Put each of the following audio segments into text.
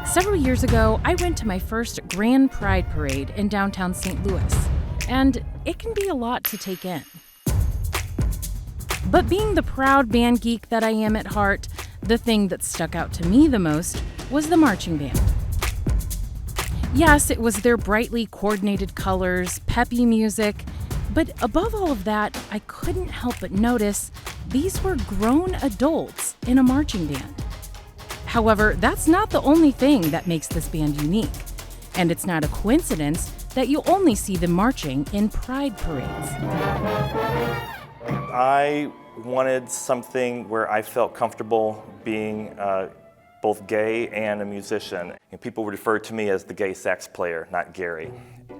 Several years ago, I went to my first Grand Pride Parade in downtown St. Louis, and it can be a lot to take in. But being the proud band geek that I am at heart, the thing that stuck out to me the most was the marching band. Yes, it was their brightly coordinated colors, peppy music, but above all of that, I couldn't help but notice these were grown adults in a marching band. However, that's not the only thing that makes this band unique, and it's not a coincidence that you only see them marching in pride parades. I wanted something where I felt comfortable being both gay and a musician. And people refer to me as the gay sax player, not Gary.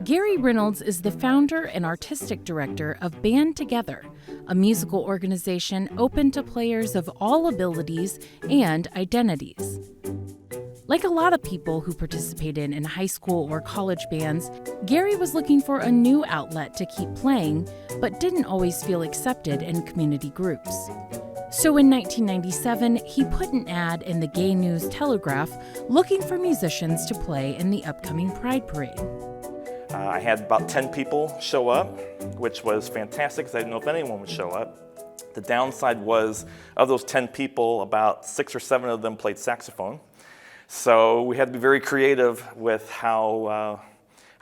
Gary Reynolds is the founder and artistic director of BandTogether, a musical organization open to players of all abilities and identities. Like a lot of people who participated in high school or college bands, Gary was looking for a new outlet to keep playing, but didn't always feel accepted in community groups. So in 1997, he put an ad in the Gay News Telegraph looking for musicians to play in the upcoming Pride Parade. I had about 10 people show up, which was fantastic because I didn't know if anyone would show up. The downside was, of those 10 people, about 6 or 7 of them played saxophone. So we had to be very creative with how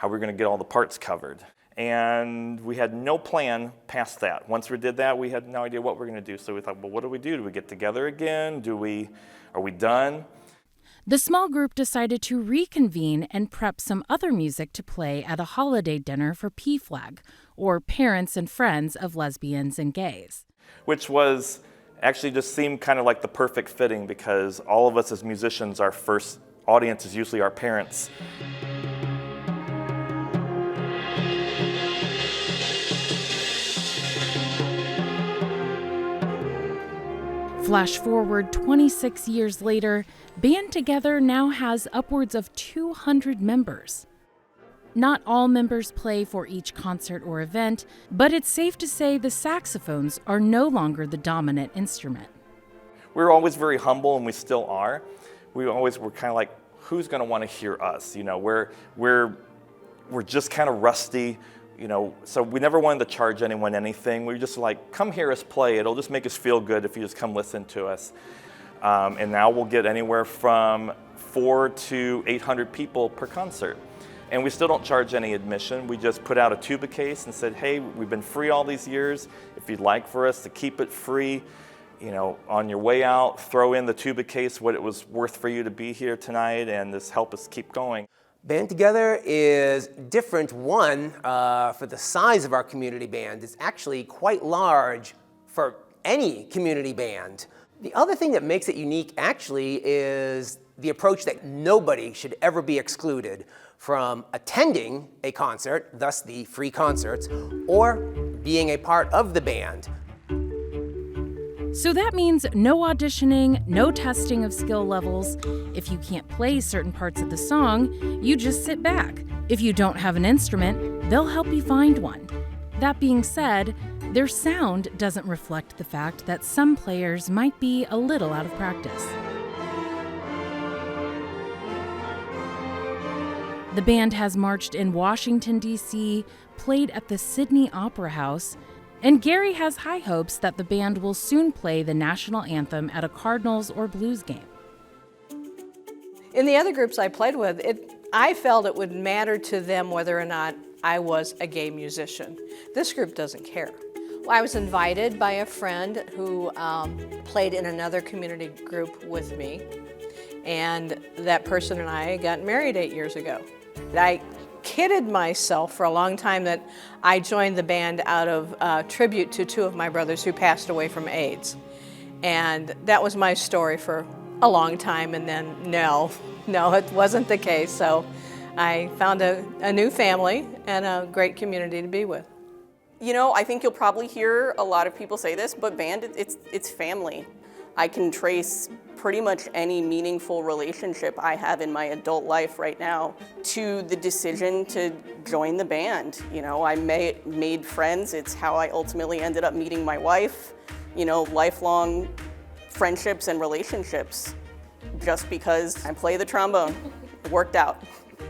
we were going to get all the parts covered. And we had no plan past that. Once we did that, we had no idea what we were going to do. So we thought, well, what do we do? Do we get together again? Are we done? The small group decided to reconvene and prep some other music to play at a holiday dinner for PFLAG, or Parents and Friends of Lesbians and Gays. Which was actually just seemed kind of like the perfect fitting because all of us as musicians, our first audience is usually our parents. Flash forward 26 years later, BandTogether now has upwards of 200 members. Not all members play for each concert or event, but it's safe to say the saxophones are no longer the dominant instrument. We were always very humble, and we still are. We always were kind of like, who's going to want to hear us? You know, we're just kind of rusty. You know, so we never wanted to charge anyone anything. We were just like, come hear us play. It'll just make us feel good if you just come listen to us. And now we'll get anywhere from 400 to 800 people per concert. And we still don't charge any admission. We just put out a tuba case and said, hey, we've been free all these years. If you'd like for us to keep it free, you know, on your way out, throw in the tuba case what it was worth for you to be here tonight and just help us keep going. BandTogether is different, one, for the size of our community band. It's actually quite large for any community band. The other thing that makes it unique, actually, is the approach that nobody should ever be excluded from attending a concert, thus the free concerts, or being a part of the band. So that means no auditioning, no testing of skill levels. If you can't play certain parts of the song, you just sit back. If you don't have an instrument, they'll help you find one. That being said, their sound doesn't reflect the fact that some players might be a little out of practice. The band has marched in Washington, D.C., played at the Sydney Opera House, and Gary has high hopes that the band will soon play the national anthem at a Cardinals or Blues game. In the other groups I played with, I felt it would matter to them whether or not I was a gay musician. This group doesn't care. I was invited by a friend who played in another community group with me, and that person and I got married 8 years ago. I kidded myself for a long time that I joined the band out of tribute to 2 of my brothers who passed away from AIDS. And that was my story for a long time, and then no, it wasn't the case. So I found a new family and a great community to be with. You know, I think you'll probably hear a lot of people say this, but band, it's family. I can trace pretty much any meaningful relationship I have in my adult life right now to the decision to join the band. You know, I made friends. It's how I ultimately ended up meeting my wife. You know, lifelong friendships and relationships just because I play the trombone. It worked out.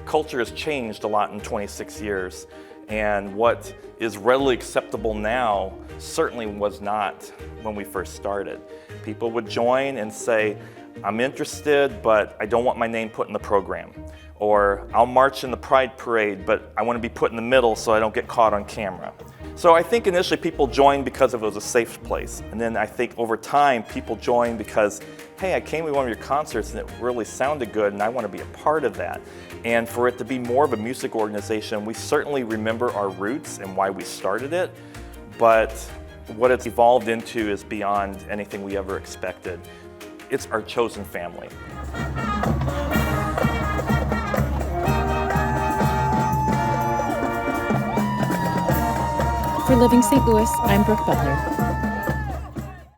Culture has changed a lot in 26 years, and what is readily acceptable now certainly was not when we first started. People would join and say, I'm interested, but I don't want my name put in the program. Or I'll march in the Pride Parade, but I want to be put in the middle so I don't get caught on camera. So I think initially people joined because it was a safe place. And then I think over time people joined because, hey, I came to one of your concerts and it really sounded good and I want to be a part of that. And for it to be more of a music organization, we certainly remember our roots and why we started it, but what it's evolved into is beyond anything we ever expected. It's our chosen family. For Living St. Louis, I'm Brooke Butler.